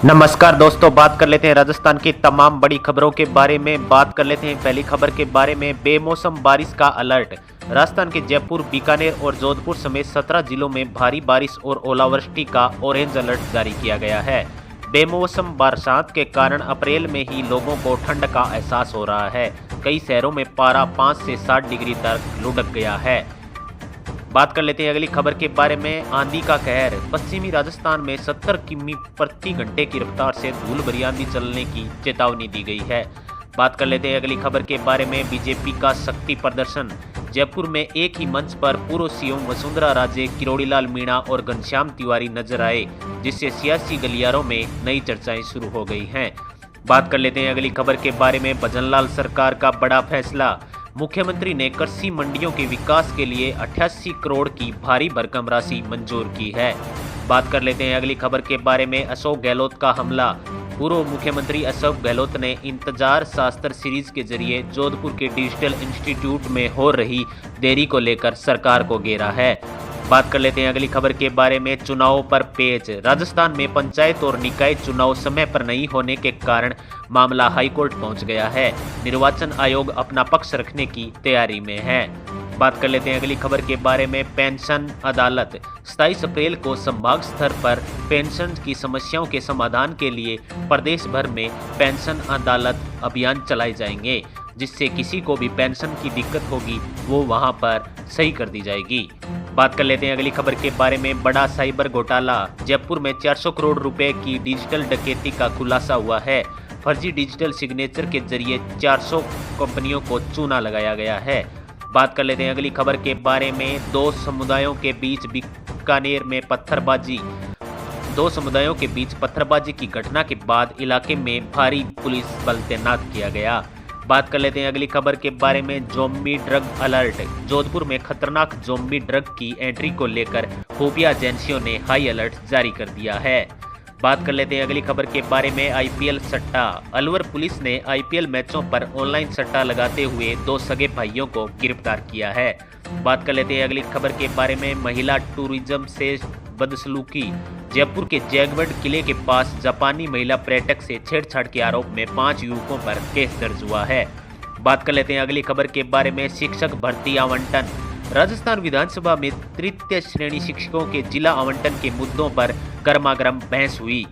नमस्कार दोस्तों, बात कर लेते हैं राजस्थान की तमाम बड़ी खबरों के बारे में। बात कर लेते हैं पहली खबर के बारे में। बेमौसम बारिश का अलर्ट। राजस्थान के जयपुर, बीकानेर और जोधपुर समेत 17 जिलों में भारी बारिश और ओलावृष्टि का ऑरेंज अलर्ट जारी किया गया है। बेमौसम बरसात के कारण अप्रैल में ही लोगों को ठंड का एहसास हो रहा है। कई शहरों में पारा 5 से 7 डिग्री तक लुढ़क गया है। बात कर लेते हैं अगली खबर के बारे में। आंधी का कहर। पश्चिमी राजस्थान में 70 किमी प्रति घंटे की रफ्तार से धूल भरी आंधी चलने की चेतावनी दी गई है। बात कर लेते हैं अगली खबर के बारे में। बीजेपी का शक्ति प्रदर्शन। जयपुर में एक ही मंच पर पूर्व सीएम वसुंधरा राजे, किरोड़ीलाल मीणा और घनश्याम तिवारी नजर आए, जिससे सियासी गलियारों में नई चर्चाएं शुरू हो गई हैं। बात कर लेते हैं अगली खबर के बारे में। भजनलाल सरकार का बड़ा फैसला। मुख्यमंत्री ने कृषि मंडियों के विकास के लिए 88 करोड़ की भारी भरकम राशि मंजूर की है। बात कर लेते हैं अगली खबर के बारे में। अशोक गहलोत का हमला। पूर्व मुख्यमंत्री अशोक गहलोत ने इंतजार शास्त्र सीरीज के जरिए जोधपुर के डिजिटल इंस्टीट्यूट में हो रही देरी को लेकर सरकार को घेरा है। बात कर लेते हैं अगली खबर के बारे में। चुनावों पर पेच। राजस्थान में पंचायत और निकाय चुनाव समय पर नहीं होने के कारण मामला हाईकोर्ट पहुंच गया है। निर्वाचन आयोग अपना पक्ष रखने की तैयारी में है। बात कर लेते हैं अगली खबर के बारे में। पेंशन अदालत। 27 अप्रैल को संभाग स्तर पर पेंशन की समस्याओं के समाधान के लिए प्रदेश भर में पेंशन अदालत अभियान चलाए जाएंगे, जिससे किसी को भी पेंशन की दिक्कत होगी वो वहां पर सही कर दी जाएगी। बात कर लेते हैं अगली खबर के बारे में। बड़ा साइबर घोटाला। जयपुर में 400 करोड़ रुपए की डिजिटल डकैती का खुलासा हुआ है। फर्जी डिजिटल सिग्नेचर के जरिए 400 कंपनियों को चूना लगाया गया है। बात कर लेते हैं अगली खबर के बारे में। दो समुदायों के बीच बीकानेर में पत्थरबाजी। दो समुदायों के बीच पत्थरबाजी की घटना के बाद इलाके में भारी पुलिस बल तैनात किया गया। बात कर लेते हैं अगली खबर के बारे में। Zombie drug alert. जोधपुर में खतरनाक ज़ोंबी ड्रग की एंट्री को लेकर खुफिया एजेंसियों ने हाई अलर्ट जारी कर दिया है। बात कर लेते हैं अगली खबर के बारे में। आईपीएल सट्टा। अलवर पुलिस ने आईपीएल मैचों पर ऑनलाइन सट्टा लगाते हुए 2 सगे भाइयों को गिरफ्तार किया है। बात कर लेते हैं अगली खबर के बारे में। महिला टूरिज्म से बदसलूकी। जयपुर के जैगवर्ड किले के पास जापानी महिला पर्यटक से छेड़छाड़ के आरोप में 5 युवकों पर केस दर्ज हुआ है। बात कर लेते हैं अगली खबर के बारे में। शिक्षक भर्ती आवंटन। राजस्थान विधानसभा में तृतीय श्रेणी शिक्षकों के जिला आवंटन के मुद्दों पर गर्मागर्म बहस हुई।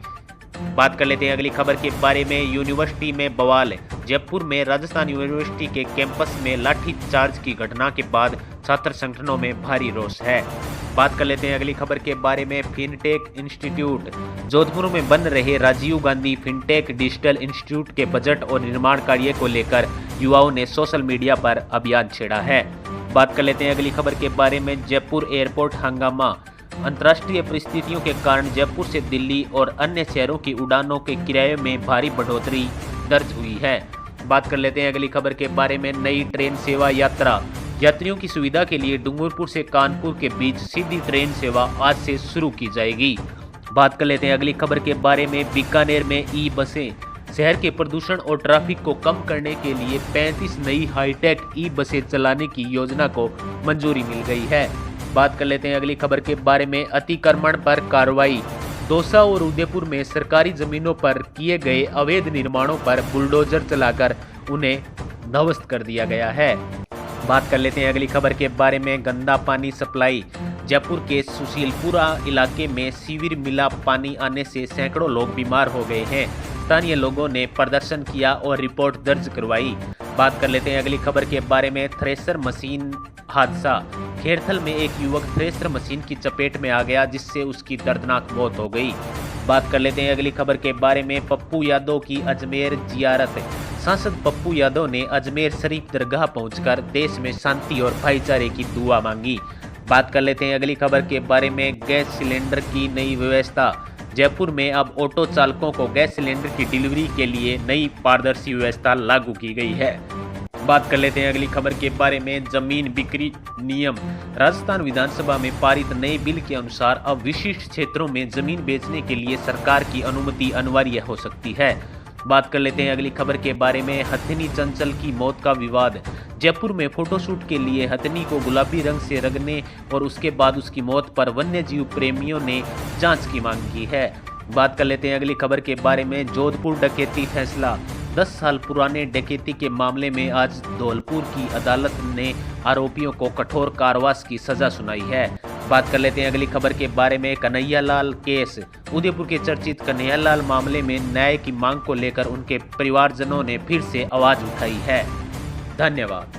बात कर लेते हैं अगली खबर के बारे में। यूनिवर्सिटी में बवाल। जयपुर में राजस्थान यूनिवर्सिटी के कैंपस में लाठीचार्ज की घटना के बाद छात्र संगठनों में भारी रोष है। बात कर लेते हैं अगली खबर के बारे में। Fintech institute. जोधपुर में बन रहे Rajiv Gandhi fintech digital institute के बजट और निर्माण कार्य को लेकर युवाओं ने सोशल मीडिया पर अभियान छेड़ा है। बात कर लेते हैं अगली खबर के बारे में। जयपुर एयरपोर्ट हंगामा। अंतर्राष्ट्रीय परिस्थितियों के कारण जयपुर से दिल्ली और अन्य शहरों की उड़ानों के किराए में भारी बढ़ोतरी दर्ज हुई है। बात कर लेते हैं अगली खबर के बारे में। नई ट्रेन सेवा यात्रा। यात्रियों की सुविधा के लिए डूंगरपुर से कानपुर के बीच सीधी ट्रेन सेवा आज से शुरू की जाएगी। बात कर लेते हैं अगली खबर के बारे में। बीकानेर में ई बसें। शहर के प्रदूषण और ट्रैफिक को कम करने के लिए 35 नई हाईटेक ई बसें चलाने की योजना को मंजूरी मिल गई है। बात कर लेते हैं अगली खबर के बारे में। अतिक्रमण पर कार्रवाई। दौसा और उदयपुर में सरकारी जमीनों पर किए गए अवैध निर्माणों पर बुलडोजर चलाकर उन्हें ध्वस्त कर दिया गया है। बात कर लेते हैं अगली खबर के बारे में। गंदा पानी सप्लाई। जयपुर के सुशीलपुरा इलाके में सीवर मिला पानी आने से सैकड़ों लोग बीमार हो गए हैं। स्थानीय लोगों ने प्रदर्शन किया और रिपोर्ट दर्ज करवाई। बात कर लेते हैं अगली खबर के बारे में। थ्रेसर मशीन हादसा। खेरथल में एक युवक थ्रेसर मशीन की चपेट में आ गया, जिससे उसकी दर्दनाक मौत हो गई। बात कर लेते हैं अगली खबर के बारे में। पप्पू यादव की अजमेर जियारत। सांसद पप्पू यादव ने अजमेर शरीफ दरगाह पहुंचकर देश में शांति और भाईचारे की दुआ मांगी। बात कर लेते हैं अगली खबर के बारे में। गैस सिलेंडर की नई व्यवस्था। जयपुर में अब ऑटो चालकों को गैस सिलेंडर की डिलीवरी के लिए नई पारदर्शी व्यवस्था लागू की गई है। बात कर लेते हैं अगली खबर के बारे में। जमीन बिक्री नियम। राजस्थान विधानसभा में पारित नए बिल के अनुसार अब विशिष्ट क्षेत्रों में जमीन बेचने के लिए सरकार की अनुमति अनिवार्य हो सकती है। बात कर लेते हैं अगली खबर के बारे में। हथिनी चंचल की मौत का विवाद। जयपुर में फोटोशूट के लिए हथिनी को गुलाबी रंग से रंगने और उसके बाद उसकी मौत पर वन्य जीव प्रेमियों ने जांच की मांग की है। बात कर लेते हैं अगली खबर के बारे में। जोधपुर डकैती फैसला। 10 साल पुराने डकैती के मामले में आज धौलपुर की अदालत ने आरोपियों को कठोर कारावास की सजा सुनाई है। बात कर लेते हैं अगली खबर के बारे में। कन्हैयालाल केस। उदयपुर के चर्चित कन्हैयालाल मामले में न्याय की मांग को लेकर उनके परिवारजनों ने फिर से आवाज उठाई है। धन्यवाद।